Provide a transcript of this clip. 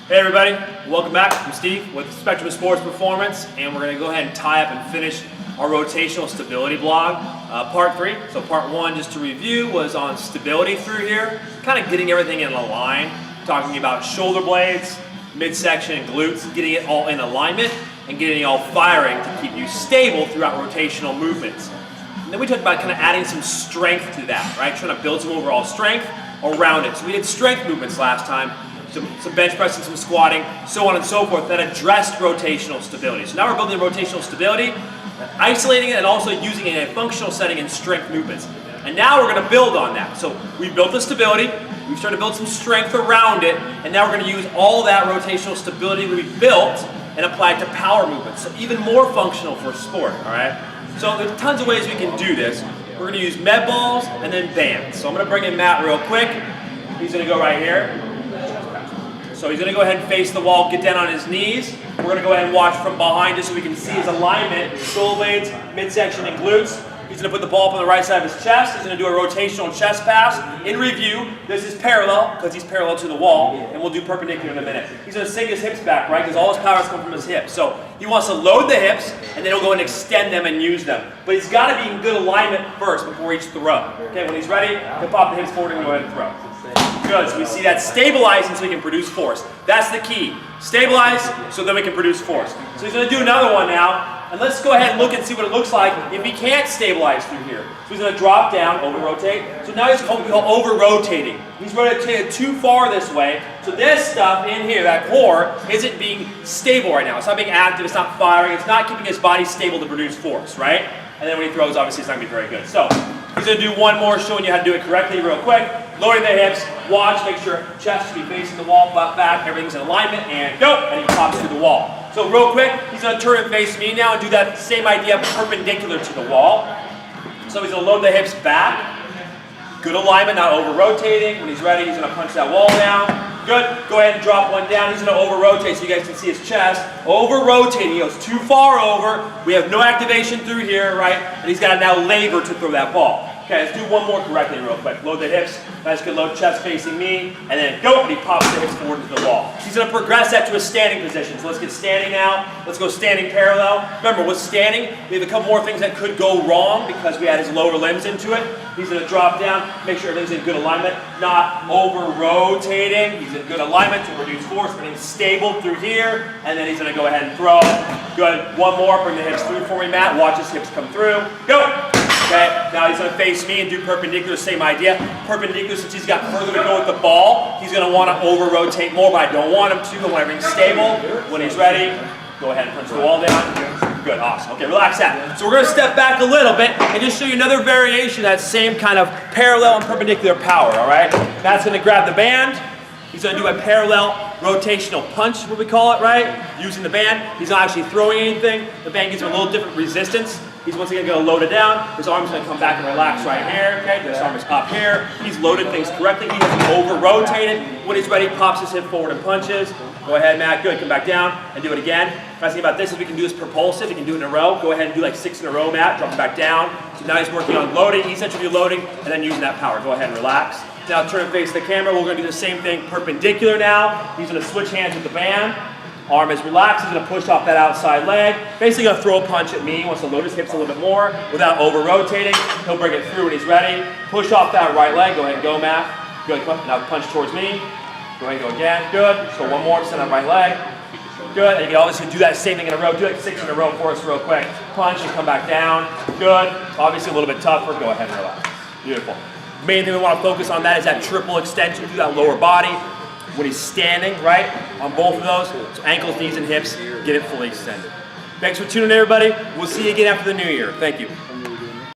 Hey everybody, welcome back. I'm Steve with Spectrum of Sports Performance, and we're going to go ahead and tie up and finish our rotational stability blog, part 3. So part 1, just to review, was on stability through here, kind of getting everything in a line, talking about shoulder blades, midsection, and glutes, getting it all in alignment, and getting it all firing to keep you stable throughout rotational movements. And then we talked about kind of adding some strength to that, right? Trying to build some overall strength around it. So we did strength movements last time, some bench pressing, some squatting, so on and so forth, that addressed rotational stability. So now we're building rotational stability, isolating it, and also using it in a functional setting in strength movements. And now we're going to build on that. So we built the stability, we've started to build some strength around it, and now we're going to use all that rotational stability we built and apply it to power movements. So even more functional for sport, all right? So there's tons of ways we can do this. We're going to use med balls and then bands. So I'm going to bring in Matt real quick. He's going to go right here. So he's going to go ahead and face the wall, get down on his knees. We're going to go ahead and watch from behind just so we can see his alignment, shoulder blades, midsection, and glutes. He's going to put the ball up on the right side of his chest. He's going to do a rotational chest pass. In review, this is parallel because he's parallel to the wall, and we'll do perpendicular in a minute. He's going to sink his hips back, right, because all his power is coming from his hips. So he wants to load the hips, and then he'll go and extend them and use them. But he's got to be in good alignment first before each throw. Okay, when he's ready, he'll pop the hips forward and go ahead and throw. Good, so we see that stabilizing so we can produce force. That's the key. Stabilize so then we can produce force. So he's going to do another one now, and let's go ahead and look and see what it looks like if he can't stabilize through here. So he's going to drop down, over-rotate. So now he's what we call over-rotating. He's rotated too far this way, so this stuff in here, that core, isn't being stable right now. It's not being active, it's not firing, it's not keeping his body stable to produce force, right? And then when he throws, obviously it's not going to be very good. So he's going to do one more, showing you how to do it correctly real quick. Lowering the hips, watch, make sure chest should be facing the wall, butt back, everything's in alignment, and go! And he pops through the wall. So real quick, he's going to turn and face me now and do that same idea perpendicular to the wall. So he's going to load the hips back. Good alignment, not over-rotating. When he's ready, he's going to punch that wall down. Good. Go ahead and drop one down. He's going to over-rotate so you guys can see his chest. Over-rotating. He goes too far over. We have no activation through here, right? And he's got to now labor to throw that ball. Okay, let's do one more correctly real quick. Load the hips. Nice good load, chest facing me. And then go, and he pops the hips forward to the wall. He's going to progress that to a standing position. So let's get standing now. Let's go standing parallel. Remember, with standing, we have a couple more things that could go wrong because we add his lower limbs into it. He's going to drop down, make sure everything's in good alignment, not over-rotating. He's in good alignment to produce force, but he's stable through here. And then he's going to go ahead and throw. Good. One more. Bring the hips through for me, Matt. Watch his hips come through. Go. Okay, now he's going to face me and do perpendicular, same idea. Perpendicular, since he's got further to go with the ball, he's going to want to over-rotate more, but I don't want him to. I want everything stable. When he's ready, go ahead and punch the wall down. Good, awesome. Okay, relax that. So we're going to step back a little bit and just show you another variation of that same kind of parallel and perpendicular power, all right? Matt's going to grab the band. He's going to do a parallel rotational punch, what we call it, right? Using the band. He's not actually throwing anything. The band gives him a little different resistance. He's once again going to load it down. His arm's going to come back and relax right here. Okay, this arm is up here. He's loaded things correctly. He hasn't over-rotated. When he's ready, pops his hip forward and punches. Go ahead, Matt. Good. Come back down and do it again. Nice thing about this is we can do this propulsive. We can do it in a row. Go ahead and do like 6 in a row, Matt. Drop it back down. So now he's working on loading, eccentrically loading, and then using that power. Go ahead and relax. Now turn and face the camera. We're going to do the same thing perpendicular now. He's going to switch hands with the band. Arm is relaxed. He's going to push off that outside leg. Basically going to throw a punch at me. He wants to load his hips a little bit more without over-rotating. He'll bring it through when he's ready. Push off that right leg. Go ahead and go, Matt. Good. Now punch towards me. Go ahead and go again. Good. Just go one more. Send that right leg. Good. And you can obviously do that same thing in a row. Do like 6 in a row for us real quick. Punch and come back down. Good. Obviously a little bit tougher. Go ahead and relax. Beautiful. Main thing we want to focus on that is that triple extension through that lower body. When he's standing, right, on both of those, so ankles, knees, and hips, get it fully extended. Thanks for tuning in, everybody. We'll see you again after the new year. Thank you.